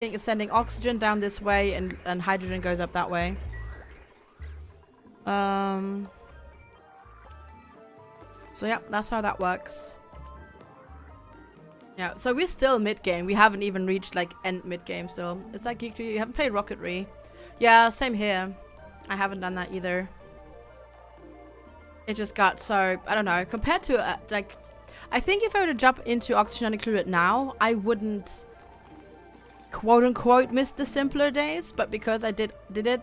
It's sending oxygen down this way, and hydrogen goes up that way. So yeah, that's how that works. Yeah, so we're still mid-game. We haven't even reached, like, end mid-game still. It's like you haven't played Rocketry. Yeah, same here. I haven't done that either. It just got so, I don't know, compared to, like, I think if I were to jump into Oxygen Included now, I wouldn't, quote-unquote, miss the simpler days, but because I did it,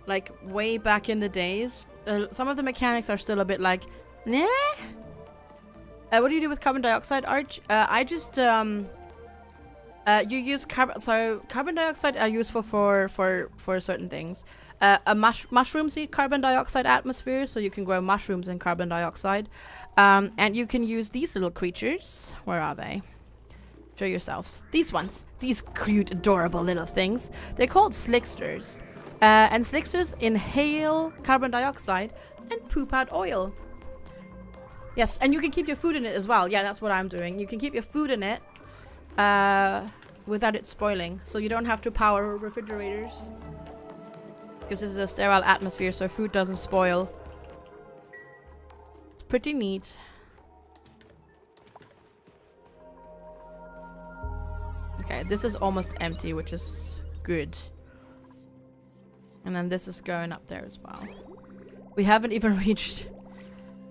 like, way back in the days, some of the mechanics are still a bit like, nah? What do you do with carbon dioxide, Arch? I just, you use carbon dioxide are useful for certain things. Mushrooms need carbon dioxide atmosphere, so you can grow mushrooms in carbon dioxide. And you can use these little creatures. Where are they? Show yourselves. These ones. These cute, adorable little things. They're called slicksters. And slicksters inhale carbon dioxide and poop out oil. Yes, and you can keep your food in it as well. Yeah, that's what I'm doing. You can keep your food in it without it spoiling. So you don't have to power refrigerators. Because this is a sterile atmosphere, so food doesn't spoil. It's pretty neat. Okay, this is almost empty, which is good. And then this is going up there as well. We haven't even reached...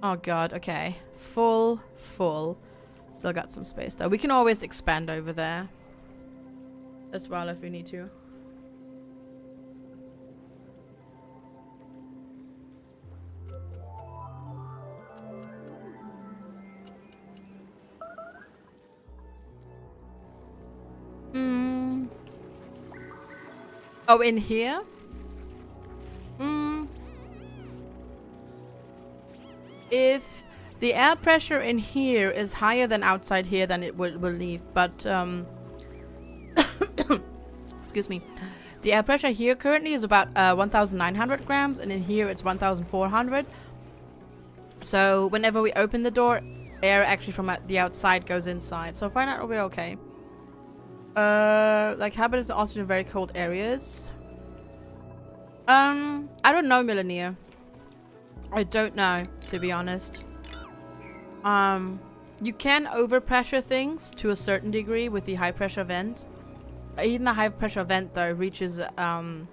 Oh god, okay. Full. Still got some space though. We can always expand over there as well if we need to. Oh, in here? If the air pressure in here is higher than outside here, then it will leave. But, excuse me. The air pressure here currently is about 1,900 grams, and in here it's 1,400. So whenever we open the door, air actually from the outside goes inside. So for now we're okay. Like habitats and oxygen in very cold areas. I don't know, Millionaire. I don't know, to be honest. You can overpressure things to a certain degree with the high pressure vent. Even the high pressure vent though reaches has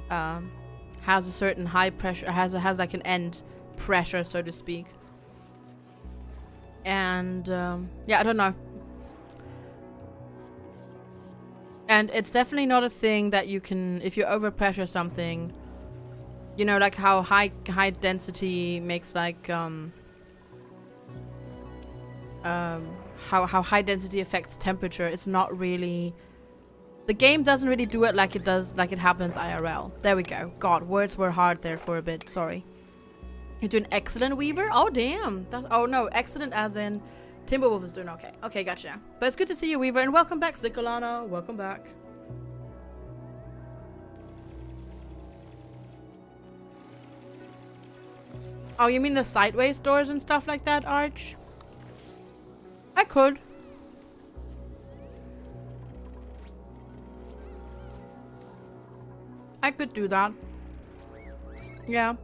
a certain high pressure, has like an end pressure, so to speak. And yeah, I don't know. And it's definitely not a thing that you can, if you overpressure something, you know, like how high density makes like how high density affects temperature. It's not really, the game doesn't really do it like it does, like it happens IRL. There we go. God, words were hard there for a bit. Sorry. You're doing excellent, Weaver. Oh damn. That's, oh no, excellent as in Timberwolf is doing okay. Okay, gotcha. But it's good to see you, Weaver, and welcome back, Zikolana. Welcome back. Oh, you mean the sideways doors and stuff like that, Arch? I could. I could do that. Yeah.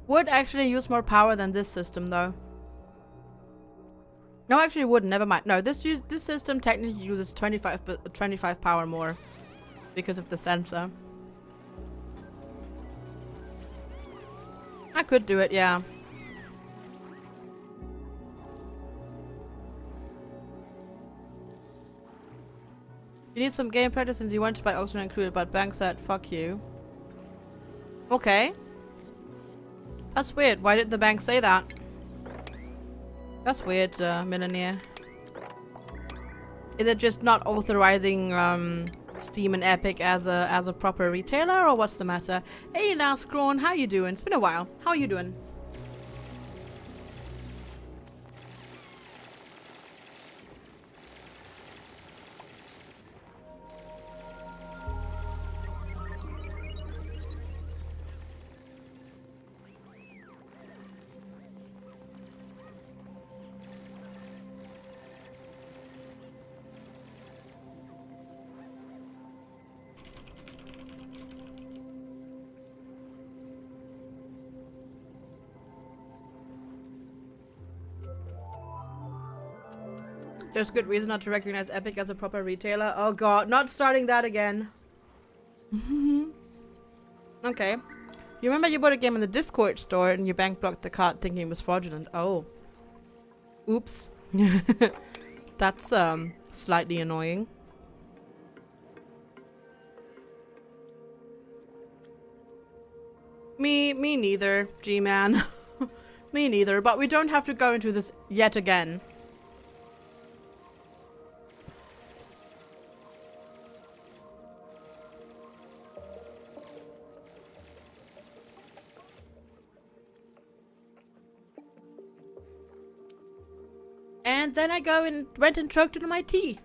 Would actually use more power than this system, though. No, actually, it wouldn't. Never mind. No, this system technically uses 25 power more because of the sensor. I could do it, yeah. You need some game practice since you wanted to buy Oxygen Included, but Bank said, fuck you. Okay. That's weird. Why did the bank say that? That's weird, Millionaire. Is it just not authorizing Steam and Epic as a proper retailer, or what's the matter? Hey, Last Cron, how you doing? It's been a while. How are you doing? There's good reason not to recognize Epic as a proper retailer. Oh god, not starting that again. Okay. You remember you bought a game in the Discord store and your bank blocked the card thinking it was fraudulent. Oh. Oops. That's slightly annoying. Me neither, G-Man. Me neither, but we don't have to go into this yet again. And then I went and choked into my tea.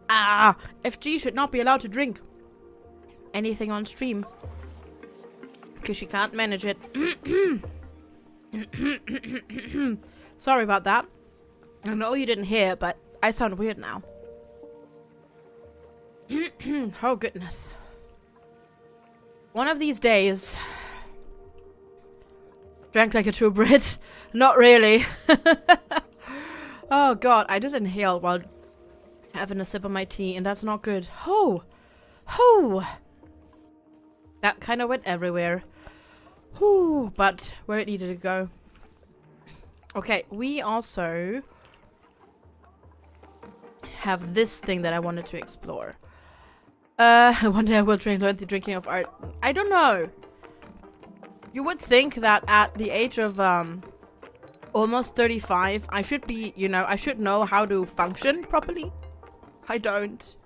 Ah, FG should not be allowed to drink anything on stream. Because she can't manage it. Sorry about that. I know you didn't hear, but I sound weird now. Oh, goodness. One of these days. Drank like a true Brit. Not really. Oh, God. I just inhaled while having a sip of my tea, and that's not good. Oh. Oh. That kind of went everywhere. Whew, but where it needed to go. Okay, we also have this thing that I wanted to explore. One day I will learn the drinking of art. I don't know. You would think that at the age of almost 35, I should be, you know, I should know how to function properly. I don't.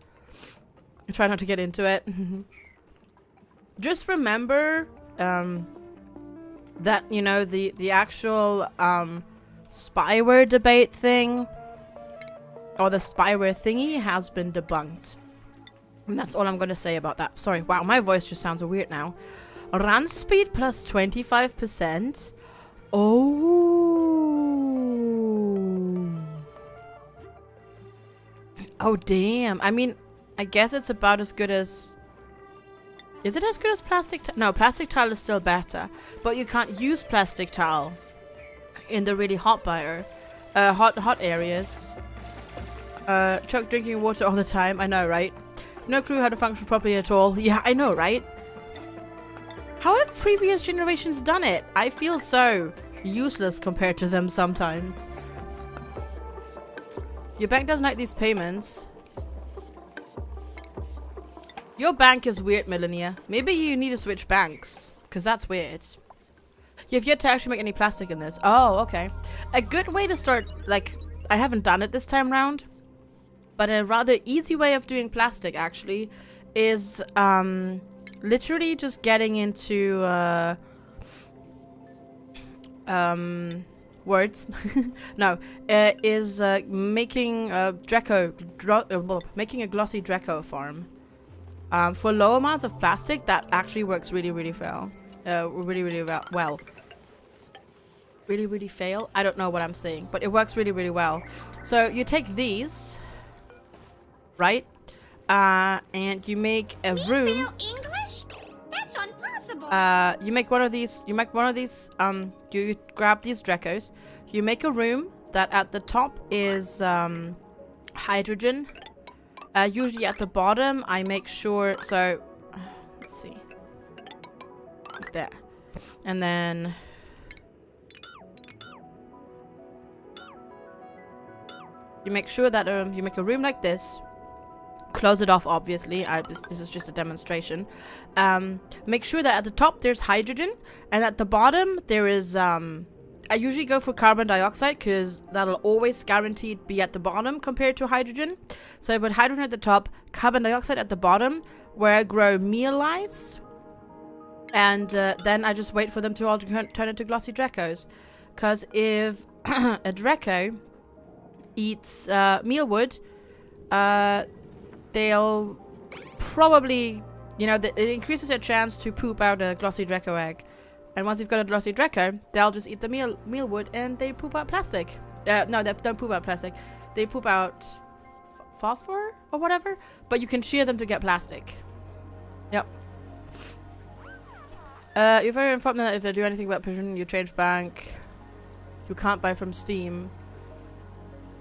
I try not to get into it. Just remember, that, you know, the actual, spyware debate thing, or the spyware thingy has been debunked. And that's all I'm going to say about that. Sorry, wow, my voice just sounds weird now. Run speed plus 25%. Oh. Oh, damn. I mean, I guess it's about as good as... Is it as good as plastic tile? No, plastic tile is still better. But you can't use plastic tile in the really hot hot areas. Chuck drinking water all the time. I know, right? No clue how to function properly at all. Yeah, I know, right? How have previous generations done it? I feel so useless compared to them sometimes. Your bank doesn't like these payments. Your bank is weird, Millennia. Maybe you need to switch banks, because that's weird. You've yet to actually make any plastic in this. Oh, okay. A good way to start, like, I haven't done it this time round, but a rather easy way of doing plastic, actually, is, literally just getting into, words. No, is, making, making a glossy Draco farm. For low amounts of plastic, that actually works really, really well. Really fail? I don't know what I'm saying, but it works really, really well. So you take these, right? And you make a room. English? That's impossible. You make one of these. You grab these Dracos. You make a room that at the top is hydrogen. Usually at the bottom, I make sure, so, let's see, like that, and then, you make sure that, you make a room like this, close it off, obviously, this is just a demonstration, make sure that at the top there's hydrogen, and at the bottom there is, I usually go for carbon dioxide because that'll always guaranteed be at the bottom compared to hydrogen. So I put hydrogen at the top, carbon dioxide at the bottom, where I grow meal lice. And then I just wait for them to all turn into glossy Dracos. Because if a Draco eats mealwood, they'll probably, you know, it increases their chance to poop out a glossy Draco egg. And once you've got a glossy Draco, they'll just eat the mealwood and they poop out plastic. No, they don't poop out plastic. They poop out phosphor or whatever. But you can shear them to get plastic. Yep. You're very informed that if they do anything about prison, you change bank. You can't buy from Steam.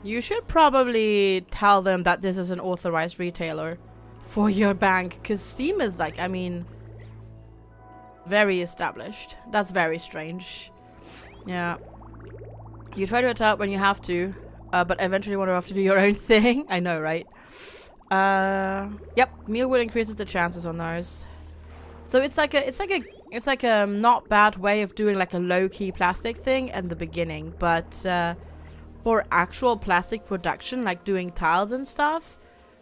You should probably tell them that this is an authorized retailer for your bank, because Steam is like, I mean, very established. That's very strange. Yeah. You try to attack when you have to, but eventually you want to have to do your own thing. I know, right? Yep, mealwood increases the chances on those. So it's like a not bad way of doing like a low-key plastic thing in the beginning, but for actual plastic production, like doing tiles and stuff,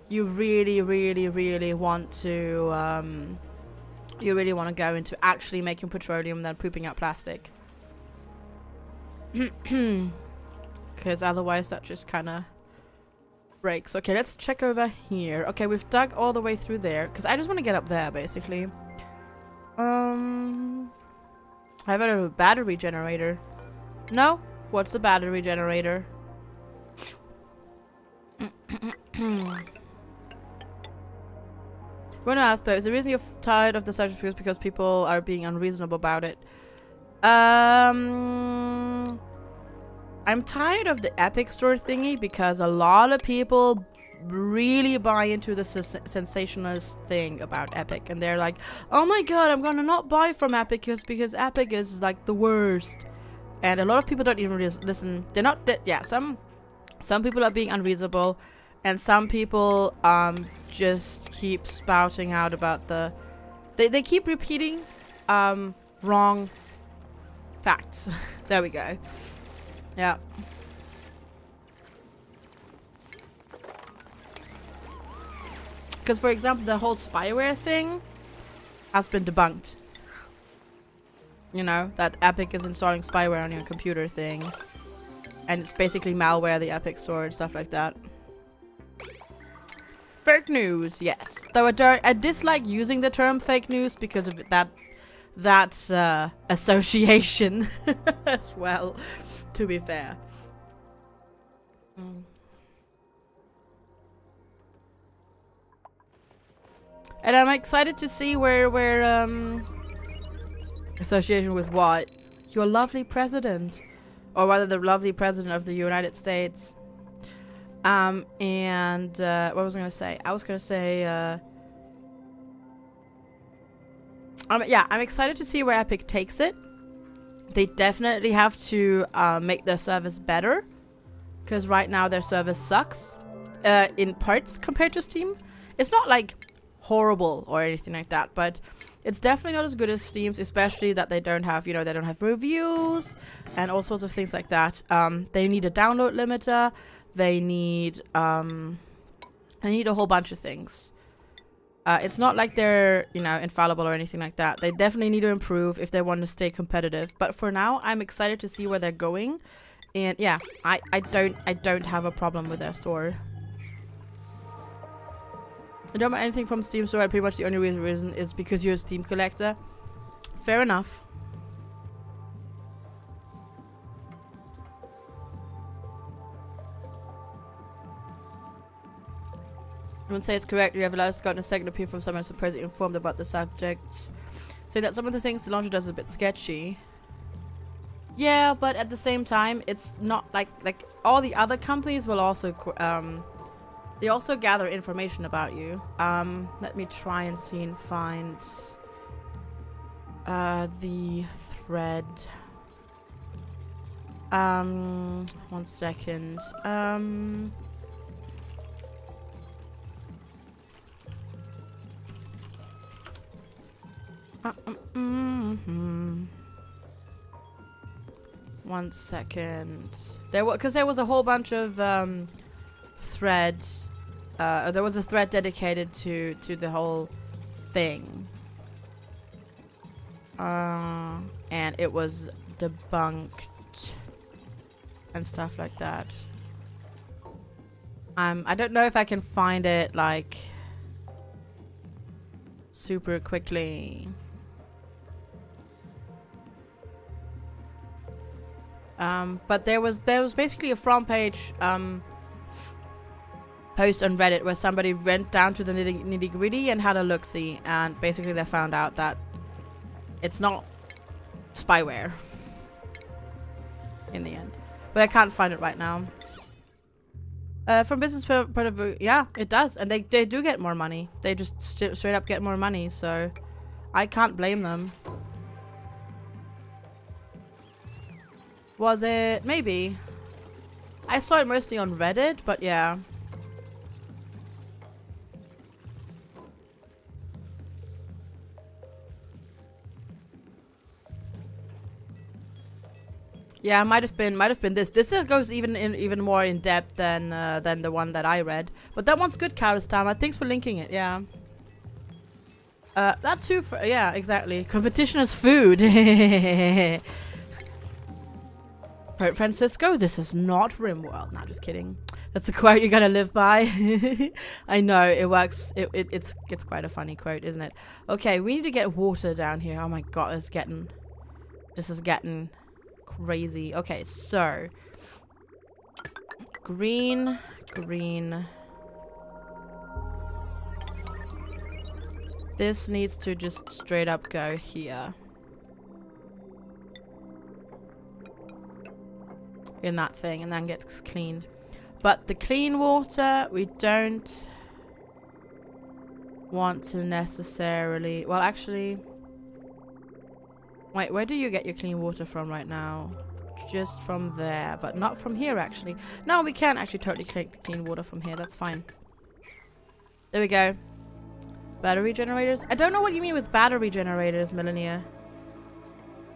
you really want to go into actually making petroleum than pooping out plastic. Because otherwise that just kind of breaks. Okay, let's check over here. Okay, we've dug all the way through there because I just want to get up there basically. I have a battery generator. No? What's the battery generator? I want to ask though, is the reason you're tired of the subject because people are being unreasonable about it? I'm tired of the Epic Store thingy because a lot of people really buy into the sensationalist thing about Epic, and they're like, oh my god, I'm gonna not buy from Epic because Epic is like the worst. And a lot of people don't even listen. They're not that. Yeah, some people are being unreasonable, and some people just keep spouting out about the. They keep repeating wrong facts. There we go. Yeah. Because, for example, the whole spyware thing has been debunked. You know, that Epic is installing spyware on your computer thing. And it's basically malware, the Epic Store, and stuff like that. Fake news, yes. Though I dislike using the term fake news because of that association as well, to be fair. And I'm excited to see where association with what? Your lovely president. Or rather the lovely president of the United States. And what was I gonna say? I was gonna say yeah, I'm excited to see where Epic takes it. They definitely have to make their service better, because right now their service sucks in parts compared to Steam. It's not like horrible or anything like that, but it's definitely not as good as Steam's, especially that they don't have, you know, they don't have reviews and all sorts of things like that. They need a download limiter. They need a whole bunch of things. It's not like they're, you know, infallible or anything like that. They definitely need to improve if they want to stay competitive. But for now, I'm excited to see where they're going. And yeah, I don't have a problem with their store. I don't buy anything from Steam Store. Pretty much the only reason is because you're a Steam collector. Fair enough. I would say it's correct. You have allowed us to gotten a second opinion from someone supposedly informed about the subject. So that some of the things the launcher does is a bit sketchy. Yeah, but at the same time, it's not like all the other companies will also they also gather information about you. Let me try and see and find the thread. 1 second. One second. Because there was a whole bunch of threads. There was a thread dedicated to the whole thing. And it was debunked and stuff like that. I don't know if I can find it like super quickly. But there was basically a front page post on Reddit where somebody went down to the nitty gritty and had a look-see, and basically they found out that it's not spyware in the end. But I can't find it right now. From business point of view, yeah, it does. And they do get more money. They just straight up get more money, so I can't blame them. Was it? Maybe. I saw it mostly on Reddit, but yeah. Yeah, might have been this. This goes even more in depth than the one that I read. But that one's good, Karastama. Thanks for linking it. Yeah. That too. Yeah, exactly. Competition is food. Right, Francisco, this is not RimWorld. Nah, just kidding. That's a quote you're gonna live by. I know it works. It's quite a funny quote, isn't it? Okay, we need to get water down here. Oh my god, this is getting crazy. Okay, so green. This needs to just straight up go here. In that thing, and then gets cleaned. But the clean water, we don't want to necessarily... Well, actually... Wait, where do you get your clean water from right now? Just from there, but not from here, actually. No, we can actually totally take the clean water from here. That's fine. There we go. Battery generators? I don't know what you mean with battery generators, Melania.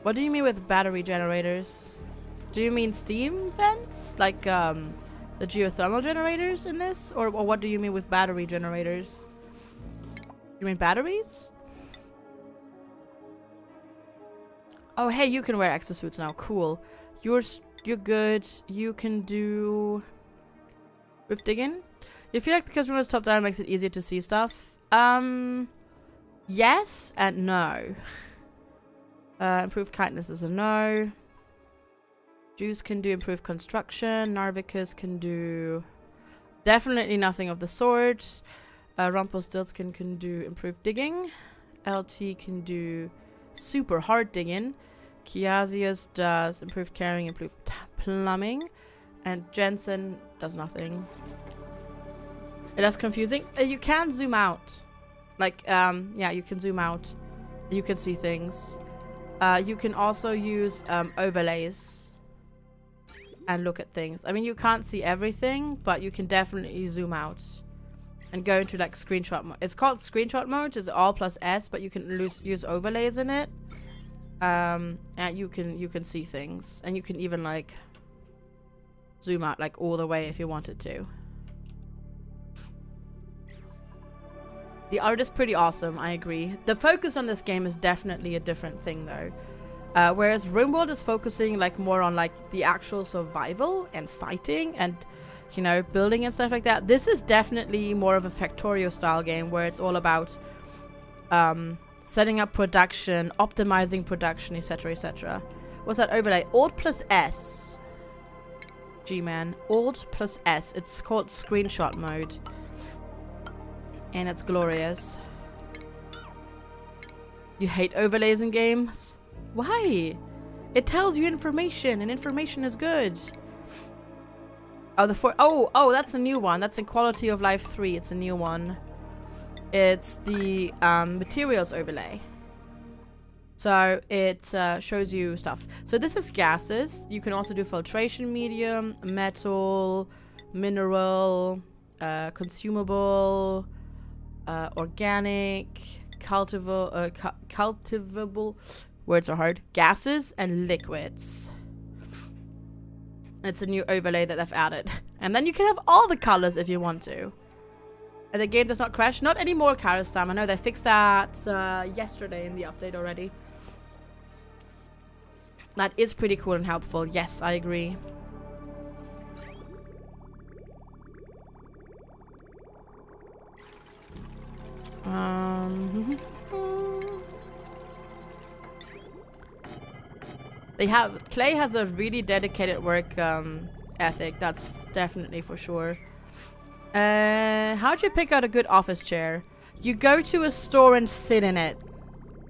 What do you mean with battery generators? Do you mean steam vents? Like, the geothermal generators in this? Or what do you mean with battery generators? You mean batteries? Oh, hey, you can wear exosuits now. Cool. You're good. You can do... roof digging? You feel like because when it's top down, it makes it easier to see stuff? Yes and no. Improved kindness is a no. Juice can do improved construction. Narvicus can do definitely nothing of the sort. Rumpelstiltskin can do improved digging. LT can do super hard digging. Kiasius does improved carrying, improved plumbing. And Jensen does nothing. That's confusing. You can zoom out. Like, yeah, you can zoom out. You can see things. You can also use overlays. And look at things. I mean, you can't see everything, but you can definitely zoom out and go into like screenshot mode. It's called screenshot mode. It's all plus S, but you can use overlays in it. And you can see things, and you can even like zoom out like all the way if you wanted to. The art is pretty awesome. I agree. The focus on this game is definitely a different thing, though. Whereas RimWorld is focusing like more on like the actual survival and fighting and, you know, building and stuff like that. This is definitely more of a Factorio style game where it's all about setting up production, optimizing production, etc, etc. What's that overlay? Alt plus S. G-man. Alt plus S. It's called screenshot mode. And it's glorious. You hate overlays in games? Why? It tells you information, and information is good. Oh, oh, that's a new one. That's in Quality of Life 3. It's a new one. It's the materials overlay. So it shows you stuff. So this is gases. You can also do filtration medium, metal, mineral, consumable, organic, cultivable. Words are hard. Gases and liquids. It's a new overlay that they've added. And then you can have all the colors if you want to. And the game does not crash. Not anymore, Karastam. I know they fixed that yesterday in the update already. That is pretty cool and helpful. Yes, I agree. Clay has a really dedicated work ethic. That's definitely for sure. How'd you pick out a good office chair? You go to a store and sit in it,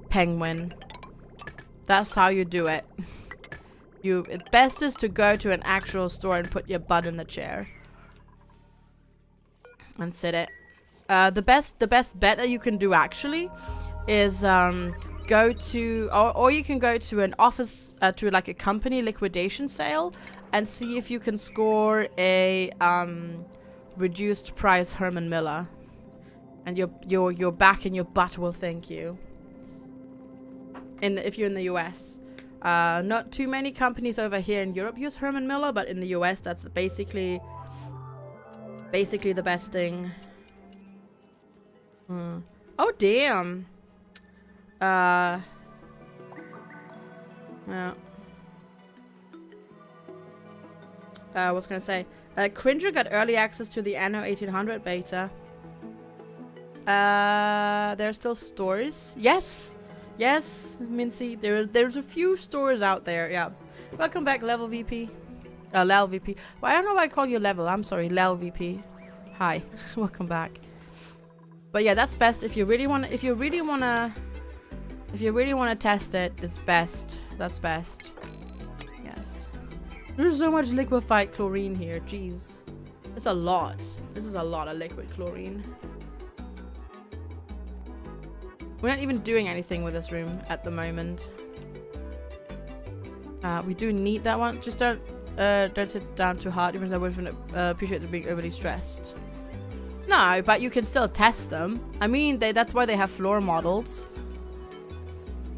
Penguin. That's how you do it. It's best is to go to an actual store and put your butt in the chair. and sit it. The best bet that you can do actually is go to, or you can go to an office, to like a company liquidation sale, and see if you can score a reduced price Herman Miller, and your back and your butt will thank you. If you're in the US, not too many companies over here in Europe use Herman Miller, but in the US that's basically the best thing. Oh damn. Yeah. What's gonna say? Cringer got early access to the Anno 1800 beta. There are still stores. Yes, Mincy. There's a few stores out there. Yeah. Welcome back, Level VP. Lel VP. Well, I don't know why I call you Level. I'm sorry, Lel VP. Hi. Welcome back. But yeah, that's best if you really wanna test it. It's best. That's best. Yes. There's so much liquefied chlorine here. Jeez. It's a lot. This is a lot of liquid chlorine. We're not even doing anything with this room at the moment. We do need that one. Just don't sit down too hard, even though I wouldn't appreciate them being overly stressed. No, but you can still test them. I mean, that's why they have floor models.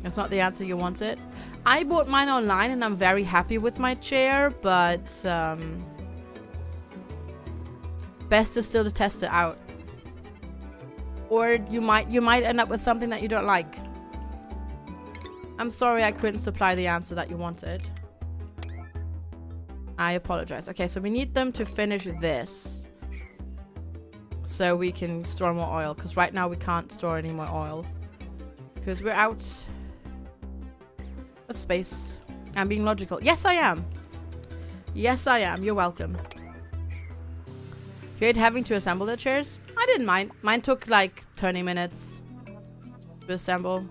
That's not the answer you wanted. I bought mine online and I'm very happy with my chair, but best is still to test it out. Or you might end up with something that you don't like. I'm sorry I couldn't supply the answer that you wanted. I apologize. Okay, so we need them to finish this, so we can store more oil, because right now we can't store any more oil because we're out of space. I'm being logical. Yes, I am. Yes, I am. You're welcome. You hate having to assemble the chairs? I didn't mind. Mine took like 20 minutes to assemble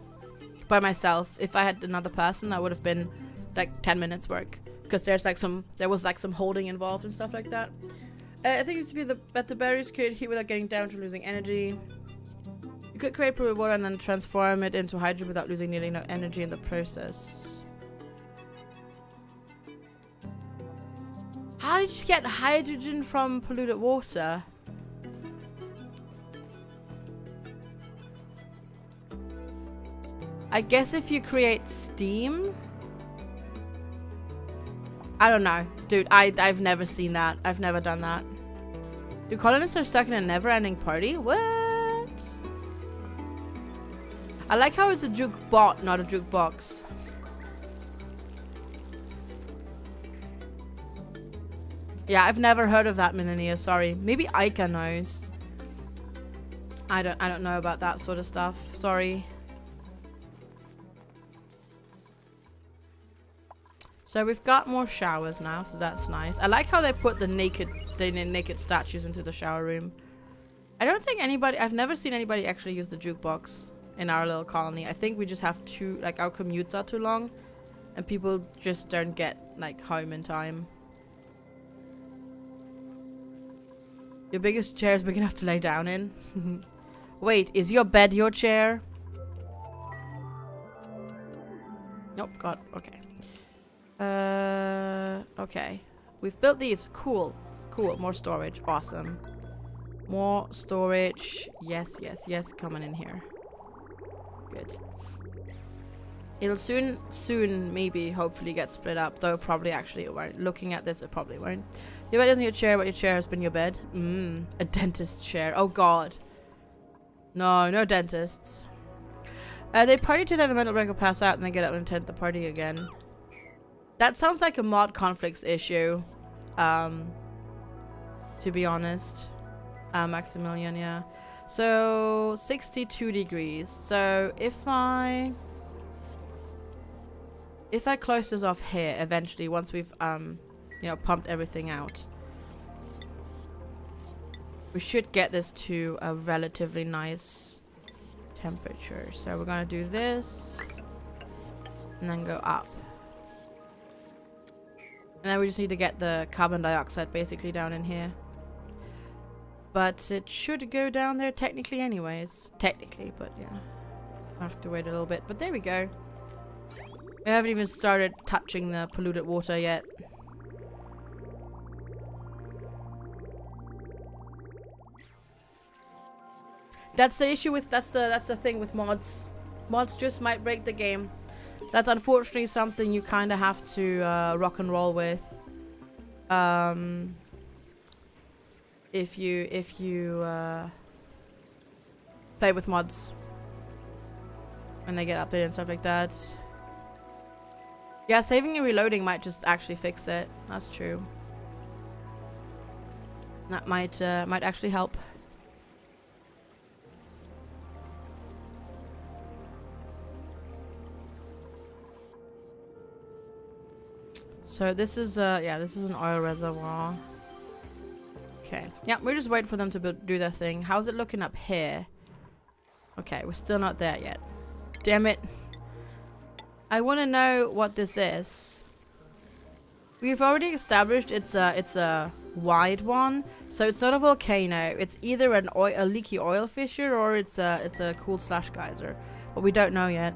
by myself. If I had another person, that would have been like 10 minutes work, because there was some holding involved and stuff like that. I think it used to be that the batteries create heat without getting damaged or losing energy. You could create pure water and then transform it into hydrogen without losing nearly no energy in the process. How did you get hydrogen from polluted water? I guess if you create steam? I don't know. Dude, I've never seen that. I've never done that. Do colonists are stuck in a never-ending party? What? I like how it's a jukebot, not a jukebox. Yeah, I've never heard of that, Mininia. Sorry. Maybe Aika knows. I don't know about that sort of stuff. Sorry. So we've got more showers now, so that's nice. I like how they put the naked statues into the shower room. I don't think I've never seen anybody actually use the jukebox in our little colony. I think we just have our commutes are too long, and people just don't get like home in time. Your biggest chair is big enough to lay down in. Wait, is your bed your chair? Nope, God, okay. Okay. We've built these. Cool. Cool. More storage. Awesome. More storage. Yes, yes, yes. Coming in here. Good. It'll soon, maybe, hopefully get split up. Though probably actually it won't. Looking at this, it probably won't. Your bed isn't your chair, but your chair has been your bed. A dentist chair. Oh, God. No, no dentists. They party to have a mental break or pass out and then get up and attend the party again. That sounds like a mod conflicts issue, to be honest. Maximilian, yeah. So, 62 degrees. So, if I close this off here, eventually, once we've, pumped everything out, we should get this to a relatively nice temperature. So, we're gonna do this, and then go up. And then we just need to get the carbon dioxide basically down in here. But it should go down there technically anyways. Technically, but yeah. I have to wait a little bit. But there we go. We haven't even started touching the polluted water yet. That's the issue with that's the thing with mods. Mods just might break the game. That's unfortunately something you kind of have to rock and roll with. If you play with mods when they get updated and stuff like that. Yeah, saving and reloading might just actually fix it. That's true. That might actually help. So this is yeah, this is an oil reservoir. Okay. Yeah, we're just waiting for them to do their thing. How's it looking up here? Okay, we're still not there yet. Damn it. I want to know what this is. We've already established it's a wide one, so it's not a volcano. It's either a leaky oil fissure or it's a cool slash geyser, but we don't know yet.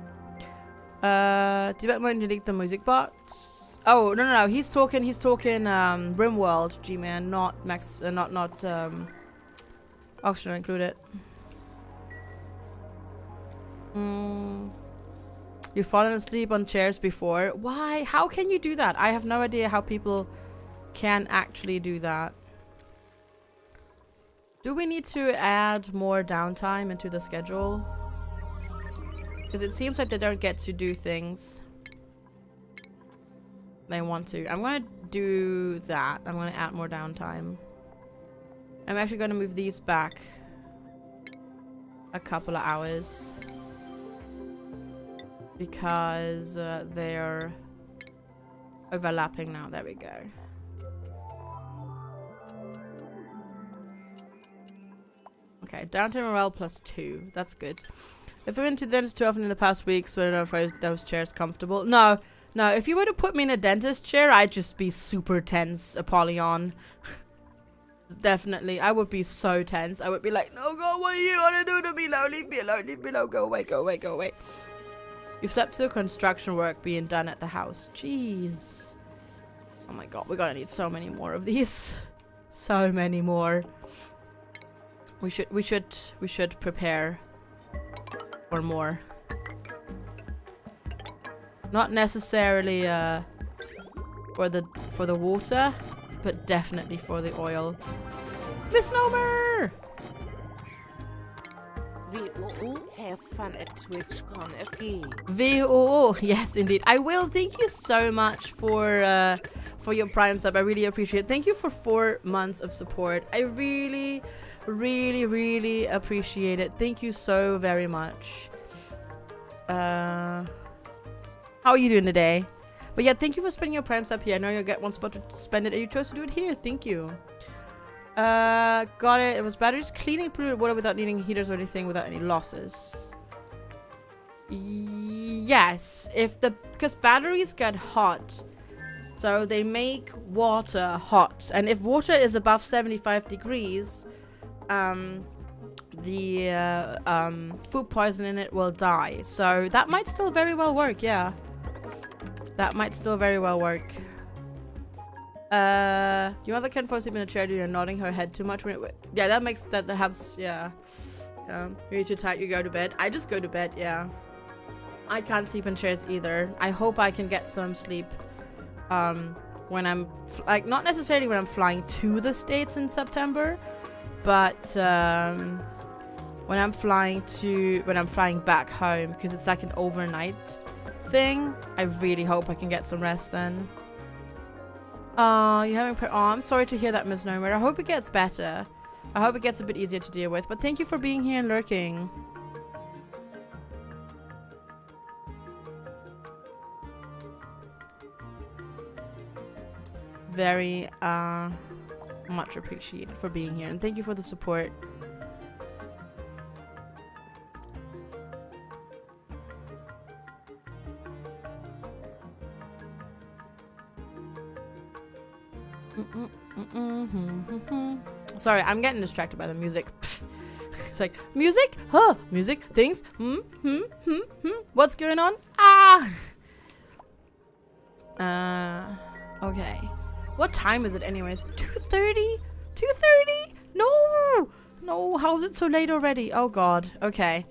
Do you want to delete the music box? Oh no, he's talking Rimworld, G-Man, not Max, not Oxygen Included. You've fallen asleep on chairs before. Why? How can you do that? I have no idea how people can actually do that. Do we need to add more downtime into the schedule? Because it seems like they don't get to do things they want to. I'm going to do that. I'm going to add more downtime. I'm actually going to move these back a couple of hours. Because they're overlapping now. There we go. Okay, downtime morale +2. That's good. If I went to the dentist too often in the past week, so I don't know if those chairs comfortable. No, if you were to put me in a dentist chair, I'd just be super tense, Apollyon. Definitely. I would be so tense. I would be like, no, God, what are you gonna do to me? No, leave me alone, leave me alone. Go away, go away, go away. You've slept through construction work being done at the house. Jeez. Oh my God, we're gonna need so many more of these. So many more. We should prepare for more. Not necessarily for the water, but definitely for the oil. Misnomer! VOO, have fun at TwitchCon FG. VOO, yes indeed. I will. Thank you so much for your Prime sub. I really appreciate it. Thank you for 4 months of support. I really appreciate it. Thank you so very much. How are you doing today? But yeah, thank you for spending your Prime sub here. I know you'll get one spot to spend it and you chose to do it here. Thank you. Got it. It was batteries cleaning polluted water without needing heaters or anything, without any losses. Yes, because batteries get hot, so they make water hot, and if water is above 75 degrees, the food poison in it will die. So that might still very well work. Yeah, that might still very well work. Your mother can fall asleep in the chair. You're nodding her head too much. Yeah, that makes that helps. Yeah. You're too tired. You go to bed. I just go to bed. Yeah. I can't sleep in chairs either. I hope I can get some sleep. When I'm like not necessarily when I'm flying to the States in September, but when I'm flying back home, because it's like an overnight thing. I really hope I can get some rest then. I'm sorry to hear that, Ms. Nomer. I hope it gets better. I hope it gets a bit easier to deal with. But thank you for being here and lurking. Very much appreciated for being here. And thank you for the support. Sorry, I'm getting distracted by the music. It's like, music? Huh? Music? Things? What's going on? Ah! Okay. What time is it anyways? 2:30? 2:30? No! No, how is it so late already? Oh god. Okay.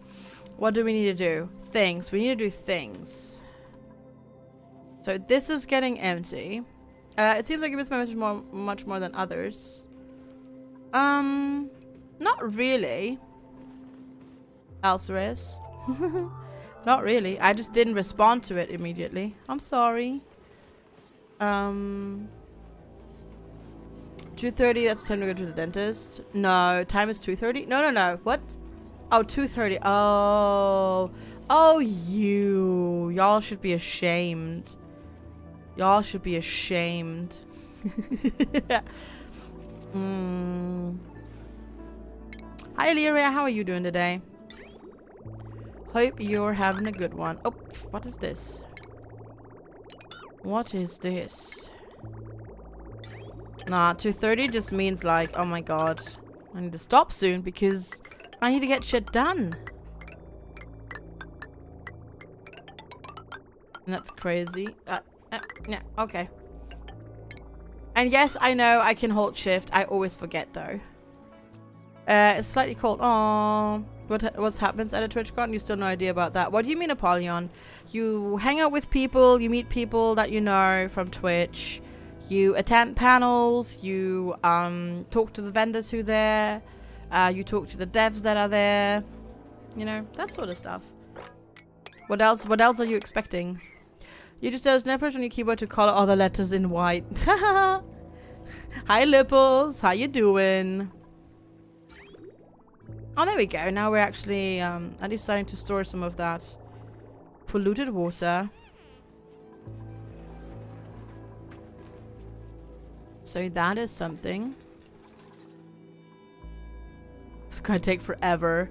What do we need to do? Things. We need to do things. So this is getting empty. It seems like it was my message much more than others. Not really. Elsewhere. Not really. I just didn't respond to it immediately. I'm sorry. 2:30, that's time to go to the dentist. No, time is 2:30? No. What? Oh, 2:30. Oh. Oh, you. Y'all should be ashamed. Y'all should be ashamed. Hi, Lyria. How are you doing today? Hope you're having a good one. Oh, what is this? What is this? Nah, 2:30 just means like, oh my god. I need to stop soon because I need to get shit done. And that's crazy. Yeah, okay. And yes, I know I can hold shift. I always forget though. It's slightly cold. Oh, what happens at a TwitchCon? You still no idea about that. What do you mean, Apollyon? You hang out with people. You meet people that you know from Twitch. You attend panels. You talk to the vendors who are there. You talk to the devs that are there. You know, that sort of stuff. What else? What else are you expecting? You just there's no pressure on your keyboard to color all the letters in white. Hi, Lipples. How you doing? Oh, there we go. Now we're actually at least starting to store some of that polluted water. So that is something. It's gonna take forever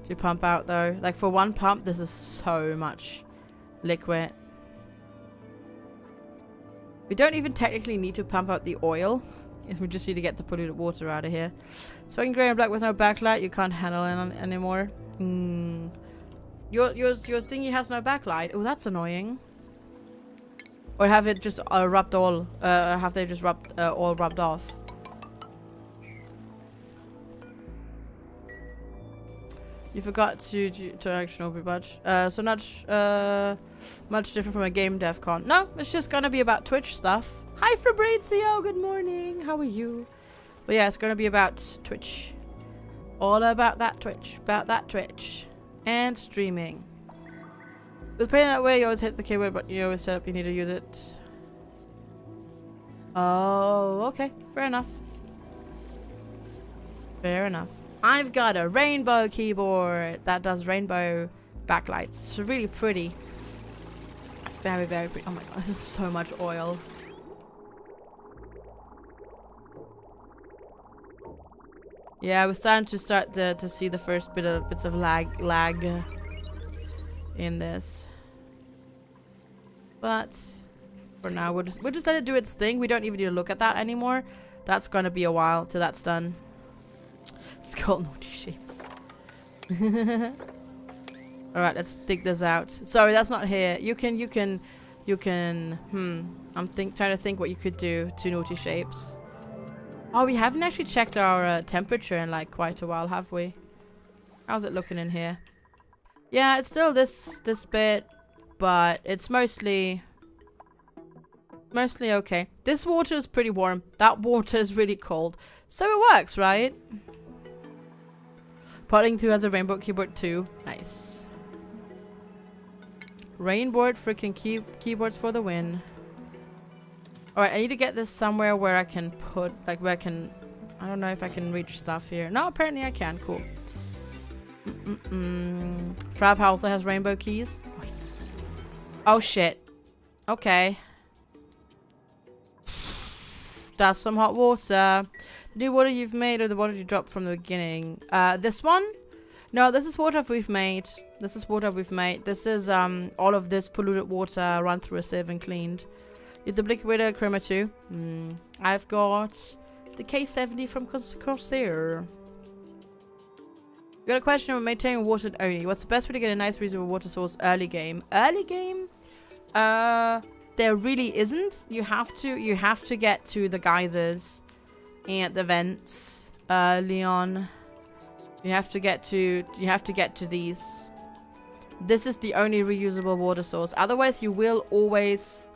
to pump out though. Like for one pump, this is so much liquid. We don't even technically need to pump out the oil. We just need to get the polluted water out of here. So I can gray and black with no backlight. You can't handle it anymore. Your thingy has no backlight. Oh, that's annoying. Or have it just rubbed all? Have they just rubbed all rubbed off? You forgot to actually be much. So not much different from a game dev con. No, it's just gonna be about Twitch stuff. Hi Fabrizio, good morning. How are you? But yeah, it's gonna be about Twitch. All about that Twitch. About that Twitch. And streaming. With playing that way, you always hit the keyboard, but you always set up you need to use it. Oh, okay. Fair enough. Fair enough. I've got a rainbow keyboard that does rainbow backlights. It's really pretty. It's very, very pretty. Oh my god, this is so much oil. Yeah, we're starting to to see the first bits of lag in this. But for now, we'll just let it do its thing. We don't even need to look at that anymore. That's gonna be a while till that's done. Skull naughty shapes. Alright, let's dig this out. Sorry, that's not here. You can I'm trying to think what you could do to naughty shapes. Oh, we haven't actually checked our temperature in like quite a while, have we? How's it looking in here? Yeah, it's still this bit, but it's mostly okay. This water is pretty warm. That water is really cold. So it works, right? Potting 2 has a rainbow keyboard too. Nice. Rainbow freaking keyboards for the win. Alright, I need to get this somewhere where I can put, like where I can, I don't know if I can reach stuff here. No, apparently I can. Cool. Frab also has rainbow keys. Nice. Oh shit. Okay. That's some hot water. The new water you've made or the water you dropped from the beginning? This one? No, this is water we've made. This is water we've made. This is all of this polluted water run through a sieve and cleaned. You have the liquidator chroma too. I've got The K70 from Corsair. We got a question on maintaining water only. What's the best way to get a nice reasonable water source early game? Early game? There really isn't. You have to get to the geysers and the vents, Leon. You have to get to these. This is the only reusable water source. Otherwise, you will always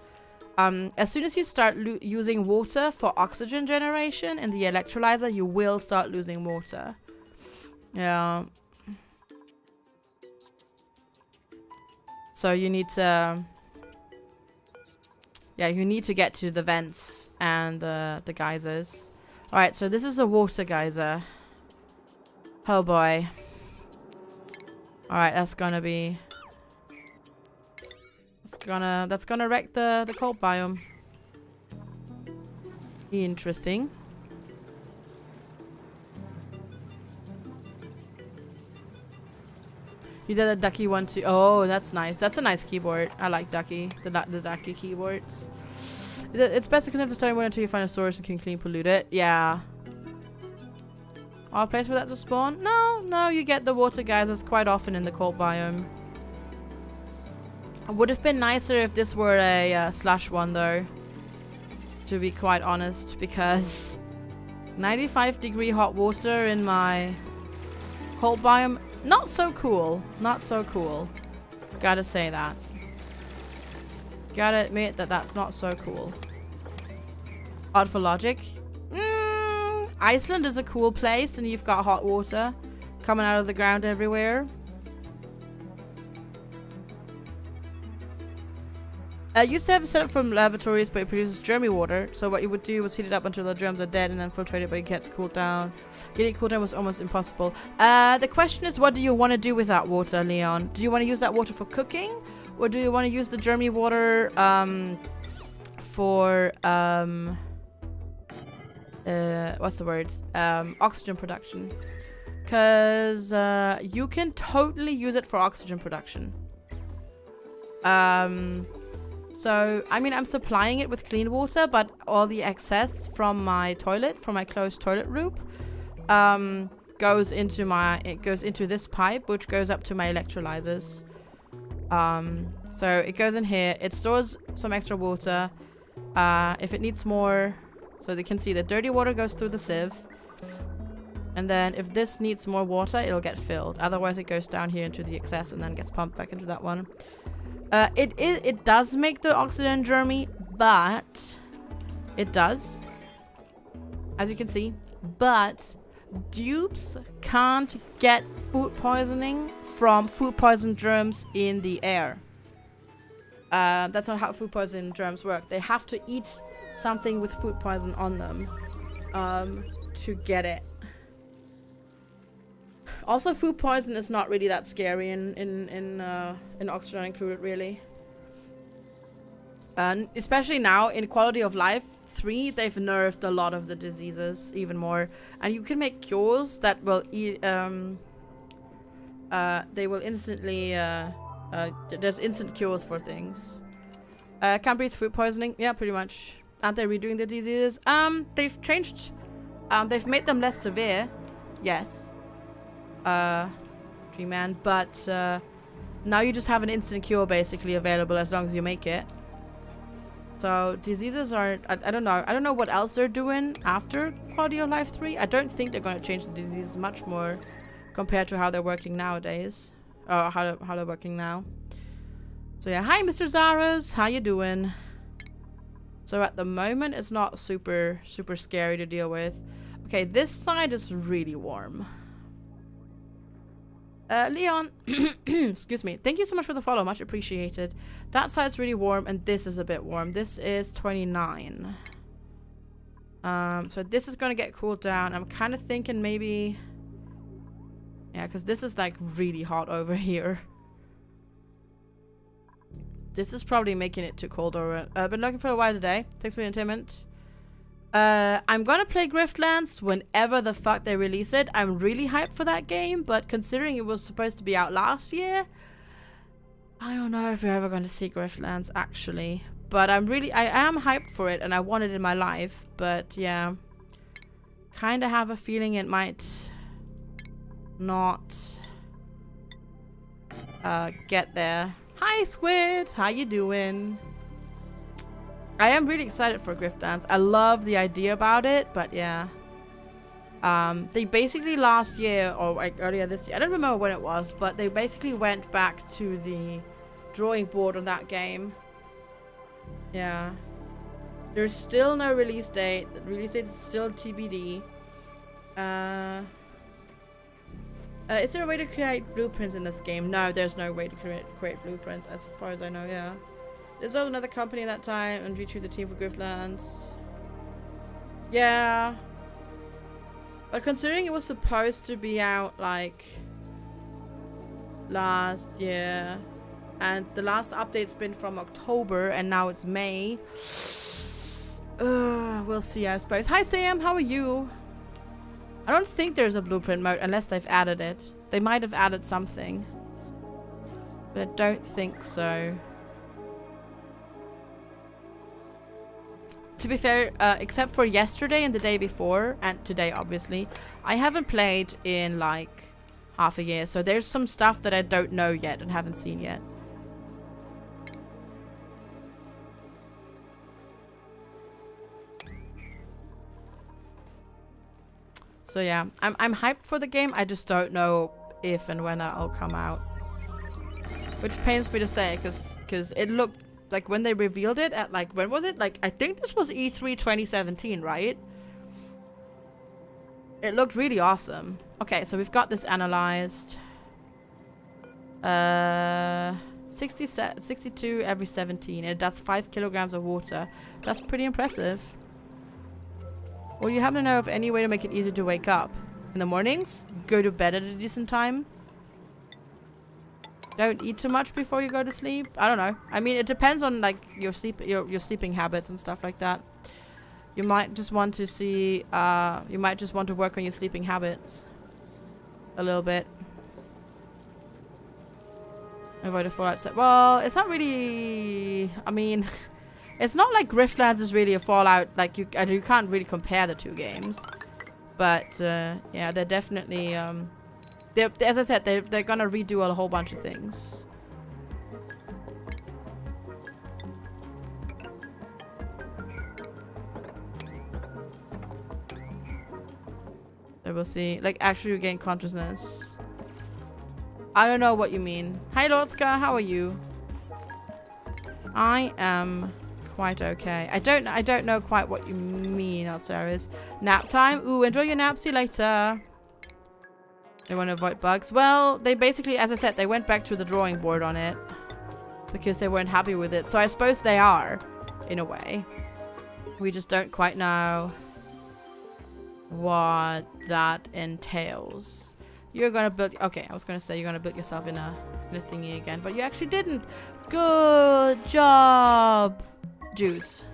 as soon as you start using water for oxygen generation in the electrolyzer, you will start losing water. Yeah. So you need to you need to get to the vents and the geysers. Alright, so this is a water geyser. Oh boy. Alright, that's gonna be... That's gonna wreck the cold biome. Interesting. You did a Ducky one too. Oh, that's nice. That's a nice keyboard. I like Ducky. The Ducky keyboards. It's best to connect the starting point until you find a source and can clean pollute it. Yeah. Our place for that to spawn? No, you get the water geysers quite often in the cold biome. It would have been nicer if this were a slash one though. To be quite honest, because 95-degree hot water in my cold biome, not so cool. Not so cool. Gotta say that. Gotta admit that that's not so cool. Odd for logic. Iceland is a cool place and you've got hot water coming out of the ground everywhere. Used to have it set up from laboratories, but it produces germy water. So what you would do was heat it up until the germs are dead and then filtrate it, but it gets cooled down. Getting it cooled down was almost impossible. The question is, what do you want to do with that water, Leon? Do you want to use that water for cooking? Or do you want to use the germy water for... what's the word? Oxygen production. Because you can totally use it for oxygen production. So, I mean, I'm supplying it with clean water, but all the excess from my toilet, from my closed toilet loop, goes into this pipe, which goes up to my electrolyzers. So it goes in here. It stores some extra water. If it needs more, so they can see the dirty water goes through the sieve. And then if this needs more water, it'll get filled. Otherwise, it goes down here into the excess and then gets pumped back into that one. It does make the oxygen germy, but it does, as you can see. But dupes can't get food poisoning from food poison germs in the air. That's not how food poison germs work. They have to eat something with food poison on them to get it. Also, food poison is not really that scary in Oxygen Included, really. And especially now in Quality of Life 3, they've nerfed a lot of the diseases even more, and you can make cures that will they will instantly there's instant cures for things. Can't breathe food poisoning. Yeah, pretty much. Aren't they redoing the diseases? They've changed. They've made them less severe. Yes. G-Man, but now you just have an instant cure basically available as long as you make it. So diseases aren't, I don't know what else they're doing after Quality of Life 3. I don't think they're going to change the diseases much more compared to how they're working nowadays, or how they're working now. So yeah, hi Mr. Zaras, how you doing? So at the moment it's not super scary to deal with. Okay, this side is really warm. Leon, excuse me. Thank you so much for the follow. Much appreciated. That side's really warm, and this is a bit warm. This is 29. So this is going to get cooled down. I'm kind of thinking maybe... Yeah, because this is, like, really hot over here. This is probably making it too cold over. Been looking for a while today. Thanks for the entertainment. I'm gonna play Griftlands whenever the fuck they release it. I'm really hyped for that game, but considering it was supposed to be out last year, I don't know if we're ever gonna see Griftlands actually. But I am hyped for it and I want it in my life, but yeah. kind of have a feeling it might not get there. Hi Squid, how you doing? I am really excited for Griftlands. I love the idea about it, but yeah. They basically last year, or like earlier this year, I don't remember when it was, but they basically went back to the drawing board on that game. Yeah. There's still no release date. The release date is still TBD. Is there a way to create blueprints in this game? No, there's no way to create blueprints as far as I know, yeah. There's also another company at that time and retrieve the team for Griftlands. Yeah. But considering it was supposed to be out like last year, and the last update's been from October and now it's May. We'll see, I suppose. Hi Sam, how are you? I don't think there's a blueprint mode unless they've added it. They might have added something, but I don't think so. To be fair, except for yesterday and the day before, and today obviously, I haven't played in like half a year, so there's some stuff that I don't know yet and haven't seen yet. So yeah, I'm hyped for the game. I just don't know if and when it'll come out, which pains me to say, because it looked like when they revealed it at like, when was it? Like, I think this was E3 2017, right? It looked really awesome. Okay, so we've got this analyzed. 62 every 17. It does 5 kilograms of water. That's pretty impressive. Well, you happen to know of any way to make it easier to wake up? In the mornings? Go to bed at a decent time? Don't eat too much before you go to sleep? I don't know. I mean, it depends on like your sleeping habits and stuff like that. You might just want to see, you might just want to work on your sleeping habits a little bit. Avoid a fallout set. Well, it's not really, I mean, it's not like Griftlands is really a Fallout, like you can't really compare the two games. But yeah, they're definitely as I said, they're gonna redo a whole bunch of things. So we'll see. Like, actually regain consciousness. I don't know what you mean. Hi Lordska, how are you? I am quite okay. I don't know quite what you mean, Alceris. Nap time? Ooh, enjoy your nap. See you later. They want to avoid bugs. Well, they basically, as I said, they went back to the drawing board on it because they weren't happy with it. So I suppose they are, in a way. We just don't quite know what that entails. You're gonna build, okay, I was gonna say you're gonna build yourself in a thingy again, but you actually didn't. Good job, Juice.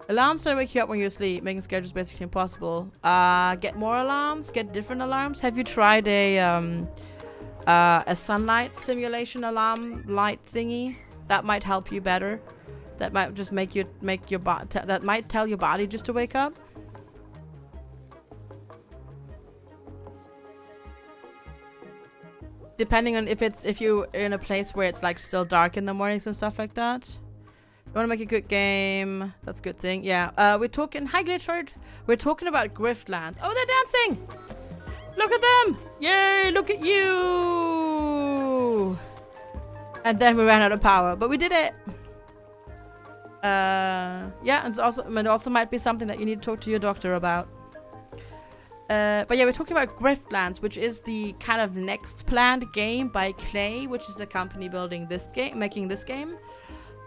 Alarms don't wake you up when you're asleep, making schedules basically impossible. Get more alarms, get different alarms. Have you tried a sunlight simulation alarm light thingy? That might help you better. That might just make your body, that might tell your body just to wake up. Depending on if you're in a place where it's like still dark in the mornings and stuff like that. You want to make a good game. That's a good thing. Yeah. We're talking. Hi, Glitchard. We're talking about Griftlands. Oh, they're dancing. Look at them. Yay. Look at you. And then we ran out of power. But we did it. Yeah. And it also might be something that you need to talk to your doctor about. But yeah, we're talking about Griftlands, which is the kind of next planned game by Clay, which is the company building this game, making this game.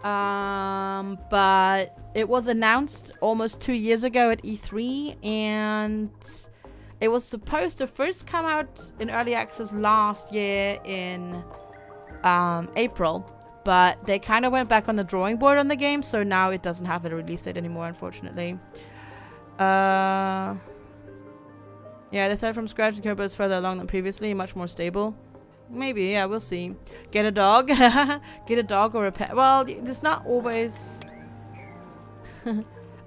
But it was announced almost 2 years ago at E3, and it was supposed to first come out in early access last year in April, but they kind of went back on the drawing board on the game, so now it doesn't have a release date anymore, unfortunately. Yeah, they started from scratch and Kerber is further along than previously, much more stable. Maybe, yeah, we'll see. Get a dog. Get a dog or a pet. Well, it's not always...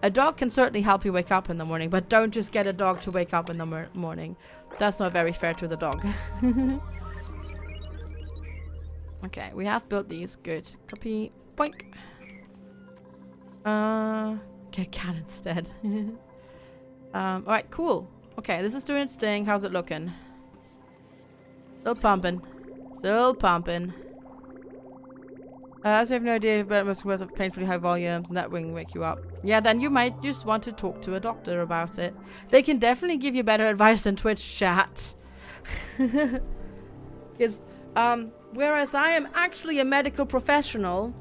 A dog can certainly help you wake up in the morning, but don't just get a dog to wake up in the morning. That's not very fair to the dog. Okay, we have built these. Good. Copy. Boink. Get a cat instead. Alright, cool. Okay, this is doing its thing. How's it looking? Still pumping. Still pumping. As you have no idea about most of painfully high volumes and that will wake you up. Yeah, then you might just want to talk to a doctor about it. They can definitely give you better advice than Twitch chat. Because, whereas I am actually a medical professional,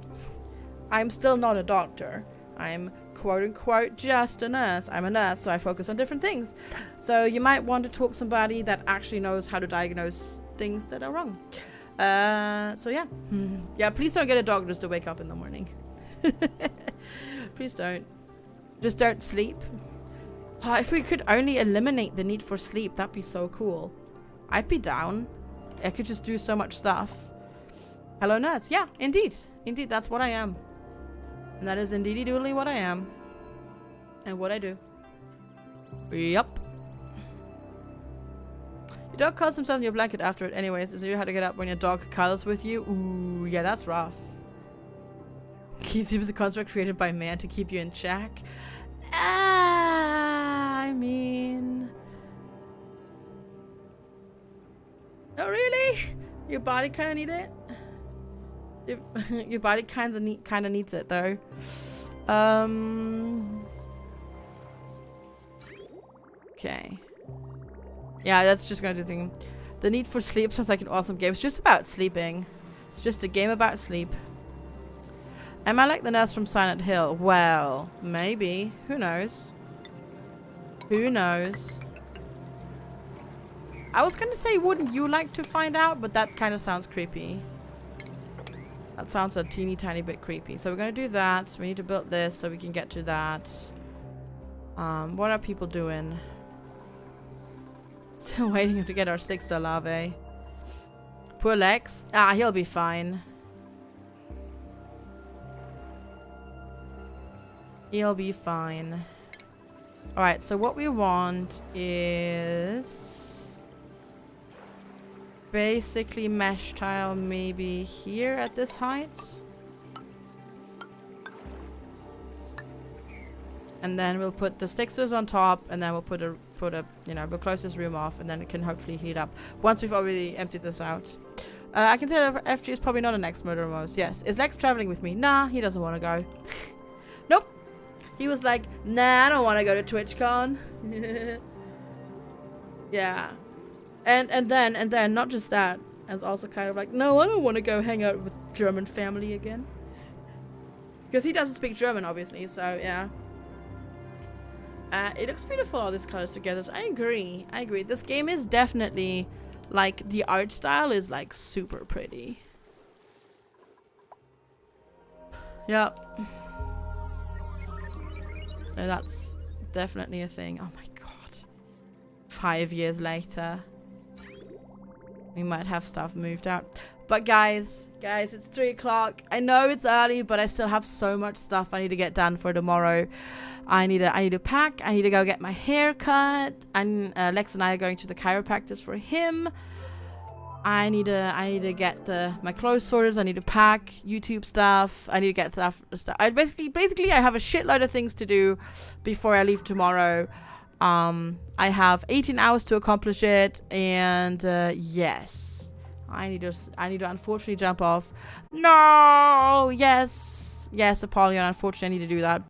I'm still not a doctor. I'm quote-unquote just a nurse. I'm a nurse, so I focus on different things. So you might want to talk to somebody that actually knows how to diagnose things that are wrong. So yeah. Yeah, please don't get a dog just to wake up in the morning. Please don't. Just don't sleep. Oh, if we could only eliminate the need for sleep, that'd be so cool. I'd be down. I could just do so much stuff. Hello, nurse. Yeah, indeed. Indeed, that's what I am. And that is indeedy doodly what I am. And what I do. Yup. Your dog cuddles himself in your blanket after it anyways. So you had to get up when your dog cuddles with you. Ooh, yeah, that's rough. He seems a construct created by man to keep you in check. I mean... Oh, really? Your body kind of need it? Your body kind of needs it, though. Okay. Yeah, that's just gonna do the thing. The Need for Sleep sounds like an awesome game. It's just about sleeping. It's just a game about sleep. Am I like the nurse from Silent Hill? Well, maybe. Who knows? Who knows? I was gonna say, wouldn't you like to find out? But that kind of sounds creepy. That sounds a teeny tiny bit creepy. So we're gonna do that. We need to build this so we can get to that. What are people doing? Still waiting to get our Sixer larvae. Poor Lex. Ah, he'll be fine. He'll be fine. Alright, so what we want is... basically mesh tile maybe here at this height. And then we'll put the Sixers on top, and then we'll put a you know, we'll close this room off, and then it can hopefully heat up once we've already emptied this out. I can say that FG is probably not an ex-murderer most. Yes. Is Lex traveling with me? Nah, he doesn't want to go. Nope. He was like, nah, I don't want to go to TwitchCon. Yeah. And then not just that, it's also kind of like, no, I don't want to go hang out with German family again. Because he doesn't speak German, obviously, so yeah. It looks beautiful, all these colors together. So I agree. I agree. This game is definitely, like, the art style is, like, super pretty. Yep. No, that's definitely a thing. Oh my god. 5 years later. We might have stuff moved out. But guys, it's 3 o'clock. I know it's early, but I still have so much stuff I need to get done for tomorrow. I need to pack. I need to go get my hair cut. And Lex and I are going to the chiropractor's for him. I need to get my clothes sorted. I need to pack YouTube stuff. I need to get stuff. I basically I have a shitload of things to do before I leave tomorrow. I have 18 hours to accomplish it, and yes, I need to unfortunately jump off. No, yes, Apollyon. Unfortunately, I need to do that.